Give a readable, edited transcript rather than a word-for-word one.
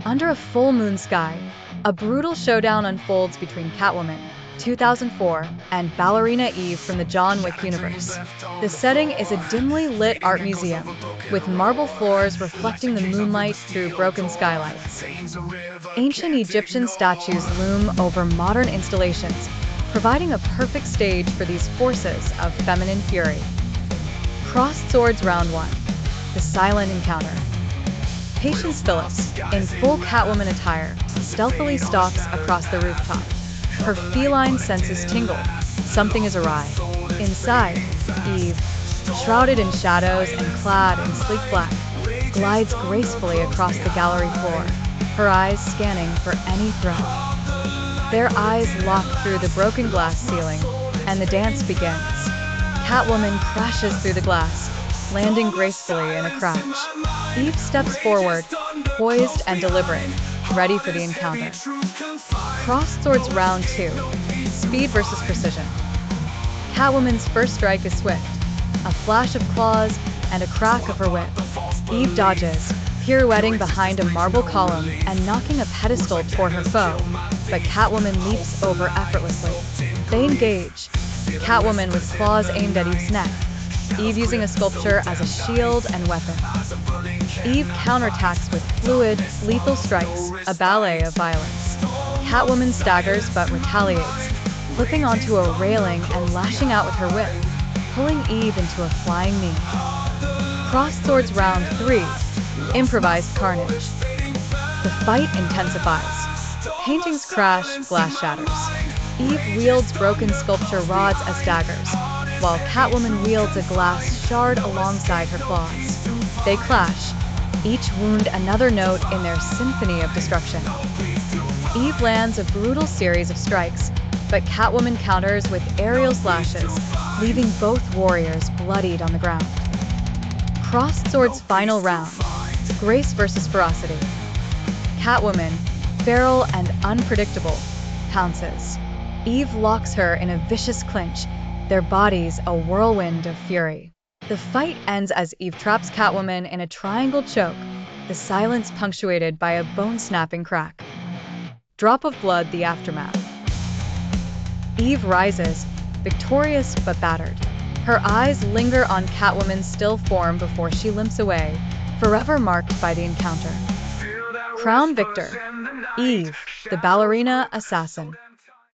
Under a full moon sky, a brutal showdown unfolds between Catwoman, 2004, and Ballerina Eve from the John Wick universe. The setting is a dimly lit art museum, with marble floors reflecting the moonlight through broken skylights. Ancient Egyptian statues loom over modern installations, providing a perfect stage for these forces of feminine fury. Crossed Swords Round 1. The Silent Encounter. Patience Phyllis, in full Catwoman attire, stealthily stalks across the rooftop. Her feline senses tingle. Something is awry. Inside, Eve, shrouded in shadows and clad in sleek black, glides gracefully across the gallery floor, her eyes scanning for any threat. Their eyes lock through the broken glass ceiling, and the dance begins. Catwoman crashes through the glass, landing gracefully in a crouch. Eve steps forward, poised and deliberate, ready for the encounter. Crossed Swords Round 2. Speed versus Precision. Catwoman's first strike is swift. A flash of claws and a crack of her whip. Eve dodges, pirouetting behind a marble column and knocking a pedestal toward her foe, but Catwoman leaps over effortlessly. They engage, Catwoman with claws aimed at Eve's neck, Eve using a sculpture as a shield and weapon. Eve counterattacks with fluid, lethal strikes, a ballet of violence. Catwoman staggers but retaliates, flipping onto a railing and lashing out with her whip, pulling Eve into a flying knee. Crossed Swords Round 3. Improvised Carnage. The fight intensifies. Paintings crash, glass shatters. Eve wields broken sculpture rods as daggers, while Catwoman wields a glass shard alongside her claws. They clash, each wound another note in their symphony of destruction. Eve lands a brutal series of strikes, but Catwoman counters with aerial slashes, leaving both warriors bloodied on the ground. Crossed Swords Final Round. Grace versus Ferocity. Catwoman, feral and unpredictable, pounces. Eve locks her in a vicious clinch, their bodies a whirlwind of fury. The fight ends as Eve traps Catwoman in a triangle choke, the silence punctuated by a bone-snapping crack. Drop of blood, the aftermath. Eve rises, victorious but battered. Her eyes linger on Catwoman's still form before she limps away, forever marked by the encounter. Crown victor, Eve, the ballerina assassin.